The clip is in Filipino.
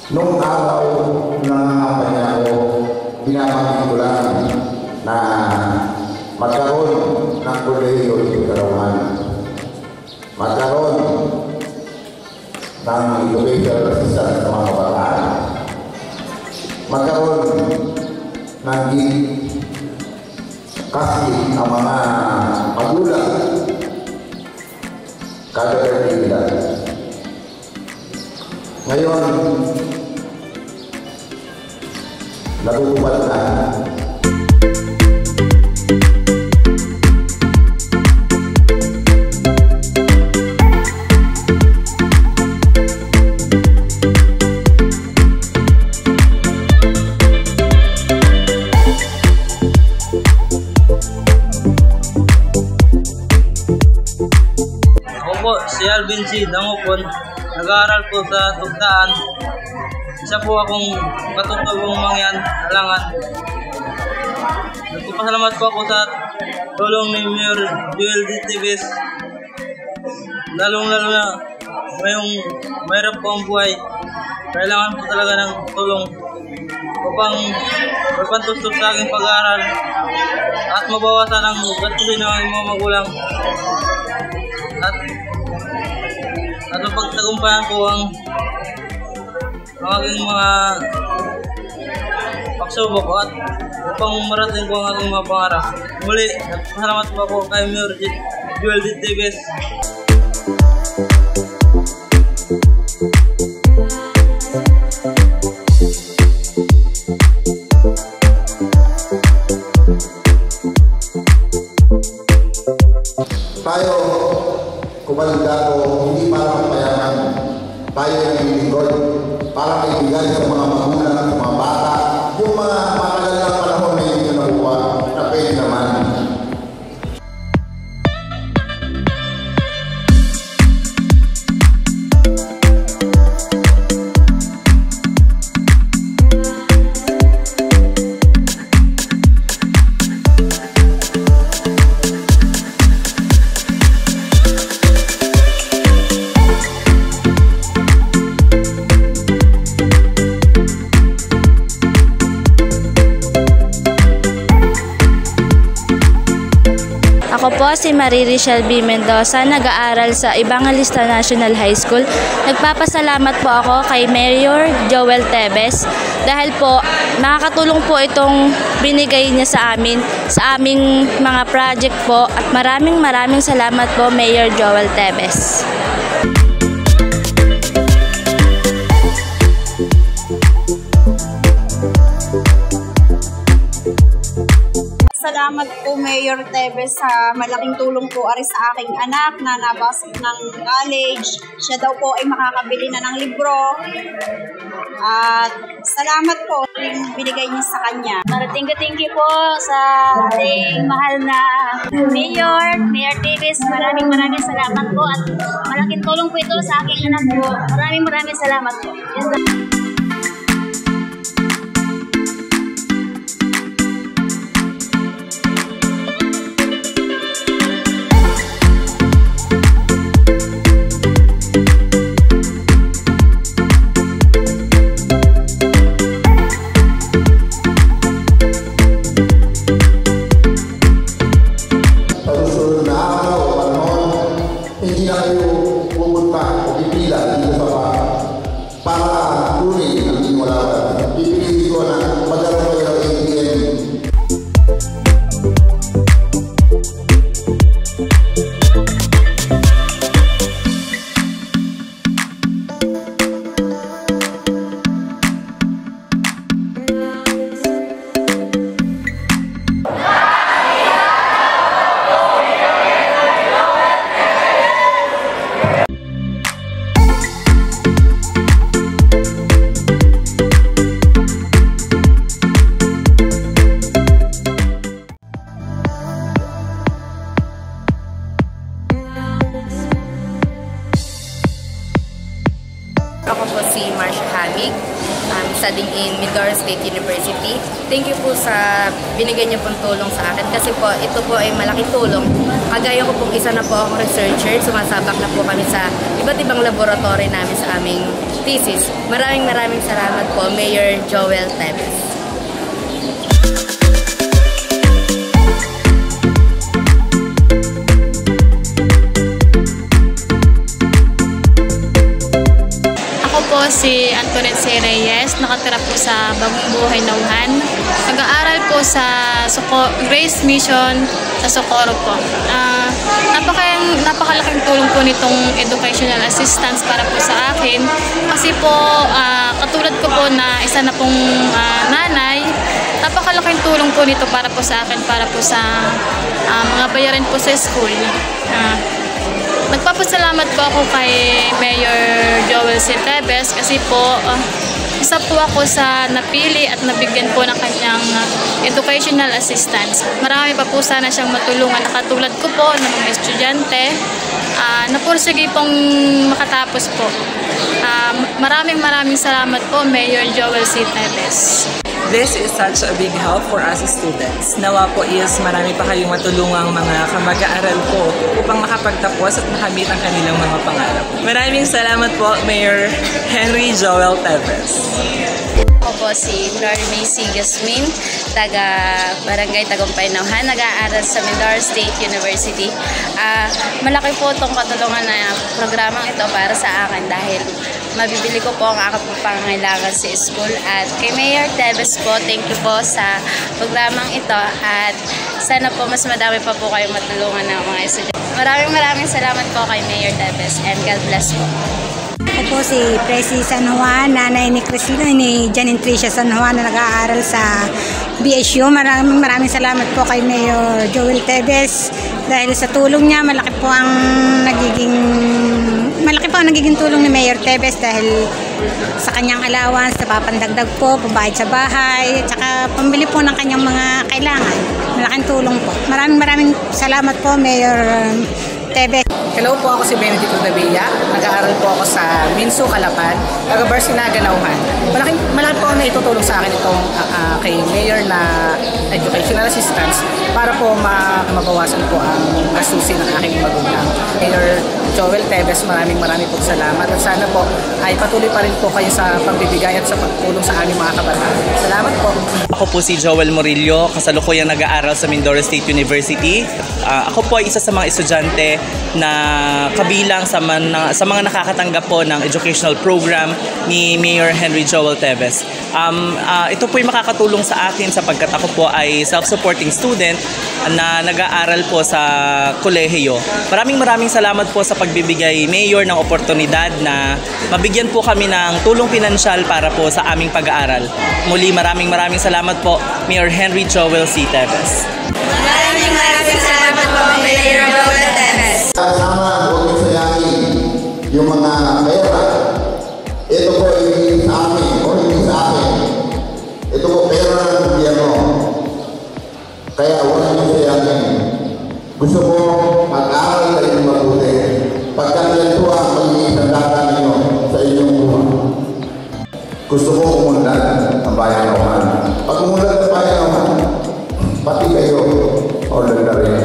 Noong araw na kanya ako, pinapakita ko lang na magkaroon ng kolehiyo sa Karawaan. Magkaroon ng educational assistance sa mga kabataan. Magkaroon ng kasi ang mga magulang kada nila. Ngayon, natutupad na. Si Alvin C. Dangopon, nag-aaral po sa Tugdaan. Isa po akong katutubong mangyan, halangan. Nagpapasalamat po ako sa tulong ni Mayor Joel D. Tibes. Lalong-lalo na ngayong mahirap po ang buhay. Kailangan po talaga ng tulong upang magpantustop sa aking pag-aaral at mabawasan ang gastusin ng mga magulang. At mapagtagumpayan ko ang aking mga pagsubok at upang marating ko ang aking mga pangarap. Muli, salamat po ako kay Mayor Joel D. Tibes. Tayo, kumalindado, hindi para magpayaman. Tayo ay lingkod para maibigay sa mga magulang, sa mga bata, yung mga matagal na panahon na hindi nakuha na pwede naman. Ako po si Mariri Shelby Mendoza, nag-aaral sa Evangelista National High School. Nagpapasalamat po ako kay Mayor Joel Tibes dahil po nakakatulong po itong binigay niya sa amin, sa aming mga project po, at maraming salamat po Mayor Joel Tibes. Salamat po Mayor Tibes sa malaking tulong po ari sa aking anak na napasok ng college. Siya daw po ay makakabili na ng libro. At salamat po yung binigay niya sa kanya. Thank you po sa ating mahal na Mayor Tibes. Maraming salamat po at malaking tulong po ito sa aking anak po. Maraming salamat po. Hindi na kayo pupunta o pipila dito sa para tulong studying in Mindoro State University. Thank you po sa binigay niyo pong tulong sa akin kasi po ito po ay malaking tulong. Kagaya ko pong isa na po akong researcher, sumasabak na po kami sa iba't ibang laboratory namin sa aming thesis. Maraming salamat po, Mayor Joel Tebes. Po si Antoinette C. Reyes, nakatira po sa Bagong Buhay, Nauhan. Nag-aaral po sa Grace Mission sa Socorro po. Napakalaking tulong po nitong educational assistance para po sa akin. Kasi po, katulad ko po na isa na pong nanay, napakalaking tulong po nito para po sa akin, para po sa mga bayarin po sa school. Nagpapasalamat po ako kay Mayor Joel C. Tebes kasi po isa po ako sa napili at nabigyan po ng kanyang educational assistance. Marami pa po sana siyang matulungan na katulad ko po ng mga estudyante na pursige pong makatapos po. Maraming salamat po, Mayor Joel C. Tebes. This is such a big help for us students. Nawa po is marami pa kayong matulungang mga kamag-aaral po upang makapagtapos at makamit ang kanilang mga pangarap. Maraming salamat po, Mayor Henry Joel Tebes. Ako po si Glory Macy Gasmin, taga-Barangay Tagumpay, Nauhan, nag-aaral sa Mindoro State University. Malaki po itong katulungan na programang ito para sa akin dahil mabibili ko po ang aking pangangailangan sa school. At kay Mayor Tebes po, thank you po sa programang ito at sana po mas madami pa po kayong matulungan ng mga estudyante. Maraming salamat po kay Mayor Tebes and God bless po. Ako po si Presi San Juan, nanay ni Janine Tricia San Juan na nag-aaral sa BSU. Maraming salamat po kay Mayor Joel Tebes dahil sa tulong niya. Malaki po ang nagiging tulong ni Mayor Tebes dahil sa kanyang allowance, sa papandagdag po, pambayad sa bahay, at saka pambili po ng kanyang mga kailangan. Malaking tulong po. Maraming salamat po, Mayor Tebes. Hello po, ako si Benedict Udabilla. Nag-aaral po ako sa Minsu, Calapan, taga-Barsinaga, Nauhan. Malaki po na itutulong sa akin itong kay Mayor na educational assistance para po mabawasan po ang gastusin ng aking magulang. Mayor Joel Tebes, maraming po salamat at sana po ay patuloy pa rin po kayo sa pagbibigay at sa pagtulong sa aming mga kabataan. Salamat po. Ako po si Joel Murillo, kasalukuyang nag-aaral sa Mindoro State University. Ako po ay isa sa mga estudyante na kabilang sa mga nakakatanggap po ng educational program ni Mayor Henry Joel Tebes. Ito po ay makakatulong sa akin sapagkat ako po ay self-supporting student na nag-aaral po sa kolehiyo. Maraming salamat po sa pagbibigay, Mayor, ng oportunidad na mabigyan po kami ng tulong pinansyal para po sa aming pag-aaral. Muli, maraming salamat po, Mayor Henry Joel C. Tebes. Maraming salamat po, Mayor Joel Tebes. Sama, huwag niyo sayangin yung mga pera. Ito po hindi sa amin o hindi sa akin. Ito po pera ng gobyerno. Kaya huwag niyo sayangin. Gusto ko mag-aaral kayo ng mabuti. Pagkakyan po ang mag-iisang data ninyo sa inyong buwan. Gusto ko umunlad ang bayan ng Nauhan. Pag umunlad ang bayan ng Nauhan, pati kayo, order na rin.